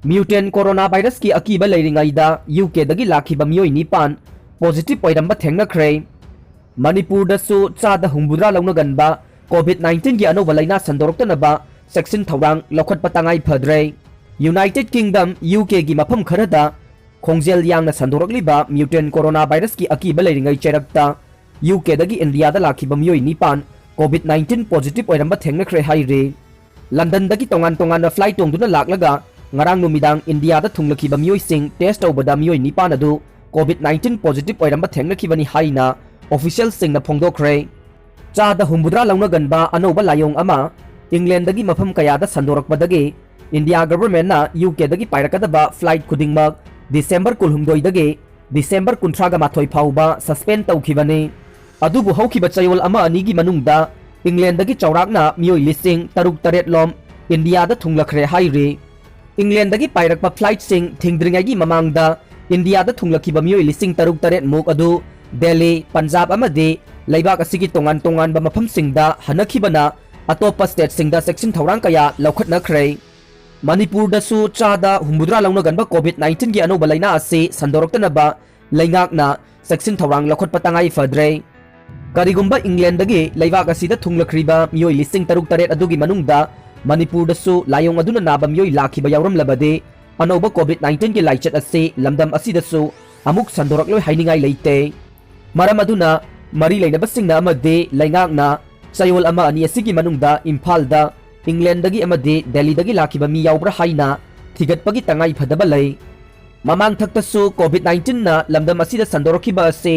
mutant corona virus की अकीब लेरिंगाइदा यूके दगी लाखिबा मियोय निपान पॉजिटिव ओइरंबा थेंगनख्रे मणिपुर दसु चादा हुंबुद्रा लौनगनबा कोविड-19 की अनोबा लाइना संदोरक्तनबा सेक्शन थौरांग लौखटपा तंगाई फद्रे यूनाइटेड किंगडम यूके की मफम खरदा खोंजेल यांगना संदोरक्लिबा म्यूटेंट कोरोना वायरस की अकीब लेरिंगाई चेरक्ता यूके दगी इंडिया दा लाखिबा मियोय निपान कोविड-19 पॉजिटिव ओइरंबा थेंगनख्रे हाइरे लंदन दगी तोंगान तोंगान फ्लाइट तोंगदुना लाक्लगा ngarang numidang India da thunglakhiba miyoy sing test tawbada miyoy nipan adu COVID-19 positive oiramba thenglakhibani haina official sing na phongdokre cha da humbudra launa ganba anoba layong ama England dagi mafam kaya da sandorakpadagi India government na UK dagi pairakadaba flight khudingmak December kulhumdoi dagi December kuntraga mathoi phauba suspend tawkhibani adubu hawkhiba chayol ama ani gi manungda England dagi chawrakna miyoy listing taruk taret lom India da thunglakre haire England दगी पायरकपा flight सिंग थिंगद्रिंगाई ममांगदा India दा थुंगलखिबा मियोय लिसिंग तरुक तरेट मुक अदु दिल्ली पंजाब अमदे लैबाक असिगी तोंगान तोंगान बा मफम सिंगदा हनखिबना अतोपा स्टेट सिंगदा सेक्शन थौरांग कया लौखटनख्रे मणिपुर दसु चादा हुंबुद्रा लौनगनबा कोविड-19 की अनोबा लाइना असे संदोरक्तनबा लैंगाकना सेक्शन थौरांग लौखटपा तंगाई फद्रे करिगुंबा इंग्लैंड दगी लैबाक असिदा थुंगलखरिबा मियोय लिसिंग तरुक तरेट अदुगी मनुंगदा मणिपुर दसु लायोंग अदुना नाबा मियोय लाखिबा यावरम लबदे अनोबा कोविड-19 की लाइचत असे लमदम असिदसु अमुक संदोरक्लोय हाइनिंगाई लेते मरम अदुना मरी लेनबा सिंगना अमदे लैंगाकना चयोल अमा अनि असिगी मनुंगदा इम्फाल दा इंग्लैंड दगी अमदे दिल्ली दगी लाखिबा मी यावब्रा हाइना थिगतपगी तंगाई फदबा लै ममांग थक्तसु कोविड-19 ना लमदम असिदा संदोरखिबा असे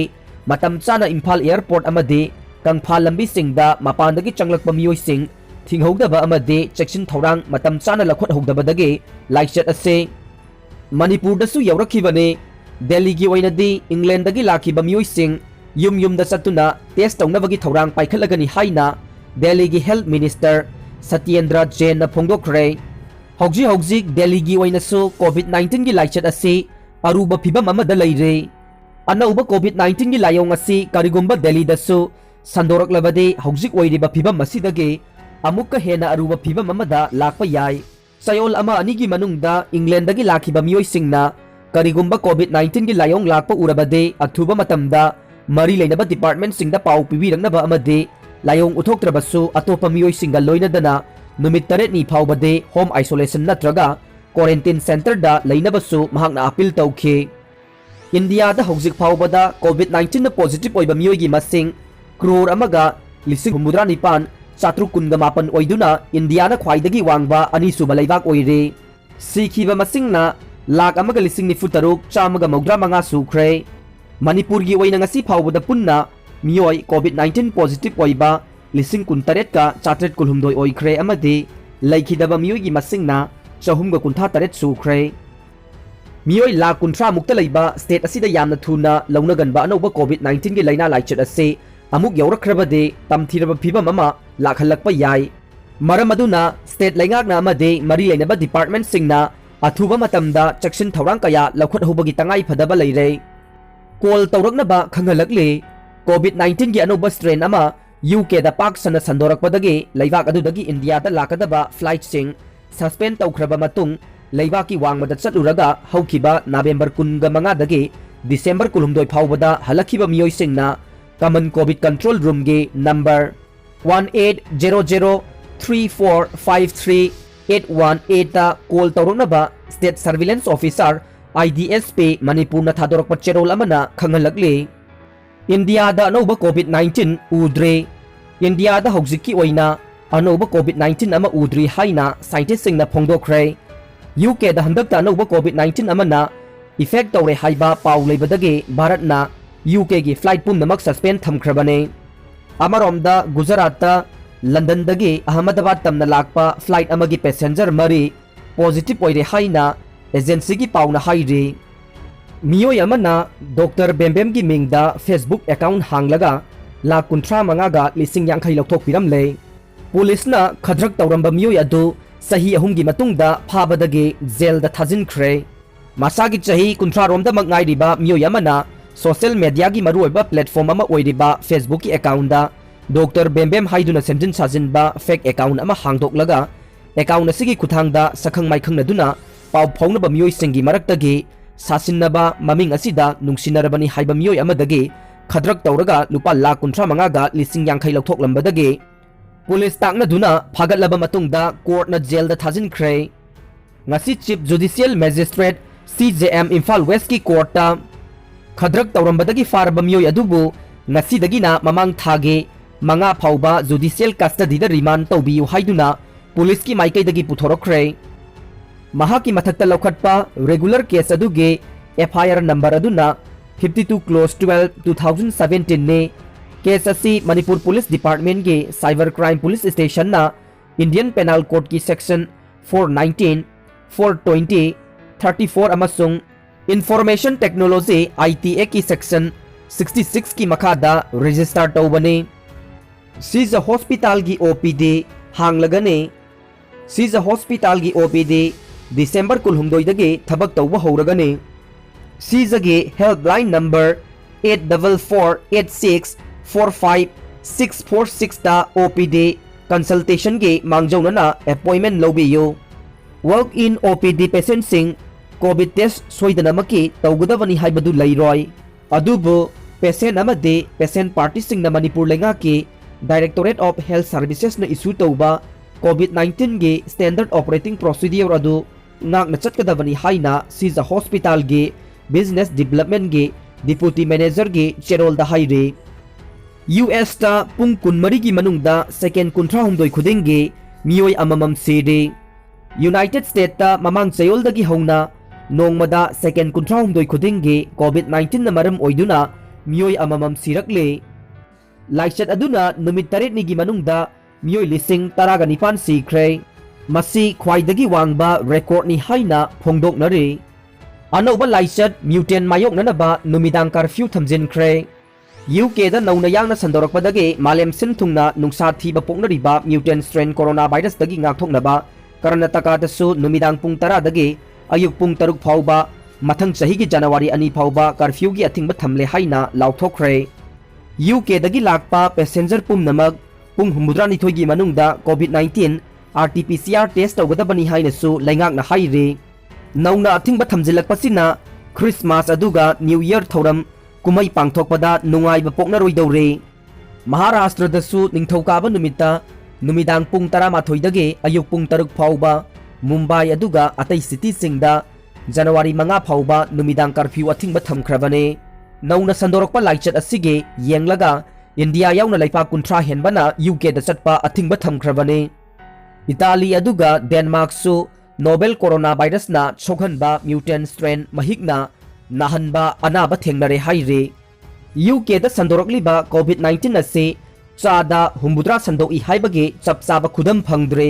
मतम चाना इम्फाल एयरपोर्ट अमदे कंगफा लंबी सिंगदा मपान दगी चंगलकबा मियोय सिंग थिंगहौदबा अमदे चेक्शन थौरांग मतम चाना लखोट हौदबदगे लाइचत असे मणिपुर दसु यौरखिबने दिल्ली की ओइनदी इंग्लैंड दगी लाखिबा मियोय सिंग युम युम दा चतुना टेस्ट तौनबगी थौरांग पाइखलगनी हाइना दिल्ली की हेल्थ मिनिस्टर सत्येंद्र जैन ना फोंदोखरे हौजी हौजी दिल्ली की ओइनसु कोविड-19 की लाइचत असे अरुबा फिबम अमदा लैरे अनौबा कोविड-19 की लायोंग असे करिगुंबा दिल्ली दसु संदोरक्लबदे हौजी ओइरिबा फिबम असिदगे अमुक हेना अरुबा फिबम अमदा लाकपा याय चयोल अमा अनिगी मनुंगदा इंग्लैंड दगी लाखिबा मियोय सिंगना करिगुंबा कोविड-19 की लायोंग लाकपा उरबदे अथुबा मतमदा मरी लेनबा डिपार्टमेंट सिंगदा पाउ पिबिरंगनबा अमदे लायोंग उथोक्त्रबसु अतोपा मियोय सिंगा लोइनदना नुमित तरेट नि फावबदे होम आइसोलेशन नत्रगा क्वारंटाइन सेंटर दा लेनबसु महांगना अपील तौखे इंडिया दा हौजिक फावबदा कोविड-19 ना पॉजिटिव ओइबा मियोयगी मसिंग क्रोर अमगा लिसिंग हुमुद्रा निपान चात्रुक कुनगा मापन ओइदुना इंडिया ना ख्वाइदगी वांगबा अनिसुबा लैबाक ओइरे सिखिबा मसिंगना लाख अमगा लिसिंग निफु तरुक चामगा मौद्रा मंगा सुख्रे मणिपुर की ओइना ngasi फावबदा पुन्ना मियोय कोविड-19 पॉजिटिव ओइबा लिसिंग कुनतरेट का चात्रेट कुलहुमदोय ओइख्रे अमदे लैखिदबा मियोयगी मसिंगना चहुमगा कुंथा तरेट सुख्रे मियोय लाख कुंथ्रा मुक्ता लैबा स्टेट असिदा यामना थुना लौनगनबा अनौबा कोविड-19 की लाइना लाइचत असे अमुक यौरख्रबदे तमथिरबा फिबम अमा लाखलक्पा याय मरम अदुना स्टेट लैंगाकना अमदे मरी लेनबा डिपार्टमेंट सिंगना अथुबा मतमदा चेक्शन थौरांग कया लौखट होबगी तंगाई फदबा लैरे कॉल तौरकनबा खंगलकले कोविड-19 की अनोबा स्ट्रेन अमा यूके दा पाक सना संदोरकपदगे लैबाक अदुदगी इंडिया दा लाकदबा फ्लाइट सिंग सस्पेंड तौख्रबा मतुंग लैबाकी वांगमदा चतुरगा हौखिबा नवेंबर 15 दगे दिसंबर 12 फावबदा हलखिबा मियोय सिंगना कॉमन कोविड कंट्रोल रूम के नंबर 180034538818 ता कॉल तौरनबा state surveillance officer IDSP Manipur ना थादोरक चेरोल अमना खंगलकले इंडिया दा अनौबा कोविड-19 उद्रे इंडिया दा हौजिकी ओइना अनौबा कोविड-19 अमा उद्री हाइना साइंटिस्ट सिंगना फोंदोख्रे यूके दा हंदक ता अनौबा कोविड-19 अमना इफेक्ट तौरे हाइबा पाउ लेबदगे भारत ना यूके की फ्लाइट पुनमक सस्पेंड थमख्रबने अमरोमदा गुजरात लंदन दगे अहमदाबाद तमना लाकपा फ्लाइट अमगी पैसेंजर मरी पॉजिटिव ओइरे हाइना एजेंसी की पाउना हाइरे मियोय अमना डॉक्टर बेम्बेम की मिंगदा फेसबुक अकाउंट हांगलगा लाख कुंथ्रा मंगागा लिसिंग यांखै लौथोकपिरम ले पुलिसना खद्रक तौरंबा मियोय अदु सही अहुमगी मतुंगदा फाबदगे जेल दा थाजिनख्रे मासागी चही कुंथ्रा रोमदा मगनाइरिबा मियोय अमना सोशल मीडिया की मरुओइबा प्लेटफॉर्म अमा ओइरिबा फेसबुक की अकाउंट दा डॉक्टर बेम्बेम हाइदुना सेमजिन साजिनबा फेक अकाउंट अमा हांगदोकलगा अकाउंट असिगी खुथांगदा सखंग माइखंगनदुना पाउ फौनबा मियोइसिंगी मरक्तगी सासिन्नबा ममिंग असिदा नुंसिनरबनी हाइबा मियोइ अमदगी खद्रक तौरगा लुपा लाख 35 लिसिंग यांखै लौथोकलंबदगी पुलिस ताकनदुना फागतलबा मतुंगदा कोर्टना जेलदा थाजिनख्रे ngasi chief judicial magistrate CJM Imphal West ki courta khadrak tawrambadagi farba miyoi adubu ngasi dagina mamang thage manga phauba judicial custody da remand tawbiu haiduna police ki maikai dagi puthorokre mahaki mathakta lokhatpa regular case aduge FIR number aduna 52 close 12 2017 ne case asi Manipur Police Department ge cyber crime police station na Indian Penal Code ki section 419 420 34 अमसुंग information technology ITA की section 66 की मखादा register तौबने seize hospital की OPD हांगलगने seize hospital की OPD दिसंबर कुलहुमदोइदगे थबक तौबा हौरगने सीजगे helpline number 8448645646 ता OPD consultation के मांगजौनना appointment लौबियो walk in OPD patient सिंह कोविड टेस्ट सोइदनमकी तौगदबनी हाइबदु लैरोय अदुबु पेशेंट अमदे पेशेंट पार्टी सिंह न मणिपुर लेंगा के डायरेक्टोरेट ऑफ हेल्थ सर्विसेस न इशू तौबा कोविड-19 गे स्टैंडर्ड ऑपरेटिंग प्रोसीडियर अदु नाक न चटकदबनी हाइना सीज हॉस्पिटल गे बिजनेस डेवलपमेंट गे डिप्यूटी मैनेजर गे चेरोल दा हाइरे US ता पुंग कुनमरी की मनुंगदा सेकेंड 19 खुदिंग गे मियोय अममम सेरे यूनाइटेड स्टेट ता ममांग चयोलदगी हौना नोंगमदा सेकेंड 19 खुदिंगे कोविड-19 न मरम ओइदुना मियोय अममम सिरकले लाइचत अदुना नुमित 8 निगी मनुंगदा मियोय लिसिंग 19 सिख्रे मसी ख्वाइदगी वांगबा रेकॉर्ड नि हाइना फोंदोकनरे अनौबा लाइचत म्यूटेंट मायोकननबा नुमिदांग कर्फ्यू थमजिनख्रे UK दा नौना यांगना संदोरकपदगे मालेम सिनथुंगना नुंसा थीबा पोकनरिबा म्यूटेंट स्ट्रेन कोरोना वायरस दगी ngaktoknaba कर्नाटका दसु नुमिदांग पुंग 10 दगे अयुक पुंग 3 फाउबा मथंग चही की जनवरी 2 फाउबा कर्फ्यू की अथिंग थमले हाइना लाउथोख्रे UK दगी लाकपा पैसेंजर पुमनमक पुंग 62 की मनुंगदा कोविड-19 RT-PCR टेस्ट तौगदबनी हाइनसु लैंगाकना हाइरे नौना अथिंग थमजिलकपसिना क्रिसमस अदुगा न्यू ईयर थौरम कुमई पांगथोकपदा नुंगाइबा पोकनरोइदौरे महाराष्ट्र दसु निंगथौकाबा नुमिता नुमिदांग पुंग 12 अयुक पुंग 3 फाउबा मुंबई अदुगा अतई सिटी सिंगदा जनवरी 5 फाउबा नुमिदांग कर्फ्यू अथिंग थमख्रबने नौना संदोरकपा लाइचत असिगे येंगलगा इंडिया याउना लैपा 30 हेनबना UK दा चटपा अथिंग थमख्रबने इटाली अदुगा डेनमार्क सु नोबेल कोरोना वायरस ना छोखनबा म्यूटेंट स्ट्रेन महिकना नाहनबा अनाबा थेंगनरे हाइरे UK दा संदोरकलिबा कोविड-19 असे चादा हुमुद्रा संदोई हाइबगे चपचाबा खुदम फंगद्रे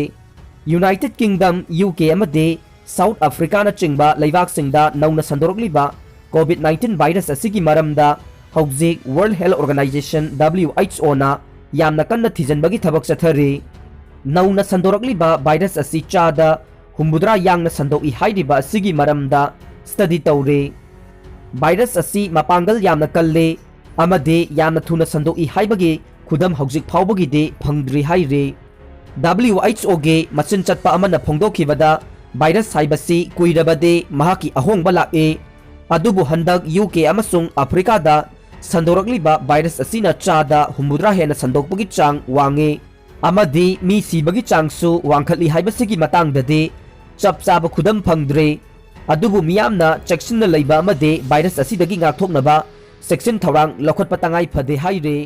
यूनाइटेड किंगडम UK अमदे साउथ अफ्रीका न चिंगबा लैवाक सिंगदा नौना संदोरकलिबा कोविड-19 वायरस असिगी मरमदा हौजिक वर्ल्ड हेल्थ ऑर्गेनाइजेशन WHO ना यामना कन्ना थिजनबगी थबक चथरे नौना संदोरकलिबा वायरस असि चादा हुमुद्रा यांगना संदोई हाइरिबा असिगी मरमदा स्टडी तौरे वायरस असि मपांगल यामना कल्ले अमदे यामना थुना संदोई हाइबगे खुदम हौजिक फाउबगीदे फंगद्री हाइरे WHO गे मचिन चटपा अमना फोंदोखिबदा वायरस हाइबसी कुइरबदे महाकी अहोंगबा लाए अदुबु हंदक UK अमसुंग अफ्रीका दा संदोरकलिबा वायरस असिना चादा हुमुद्रा हेना संदोकपगी चांग वांगे अमदी मी सिबगी चांगसु वांखली हाइबसिगी मतंगददे चपचाबा खुदम फंगद्रे अदुबु मियामना चेक्सिन लैबा अमदे वायरस असिदगी ngaktoknaba सेक्शन थौरांग लखोटपा तंगाई फदे हाइरे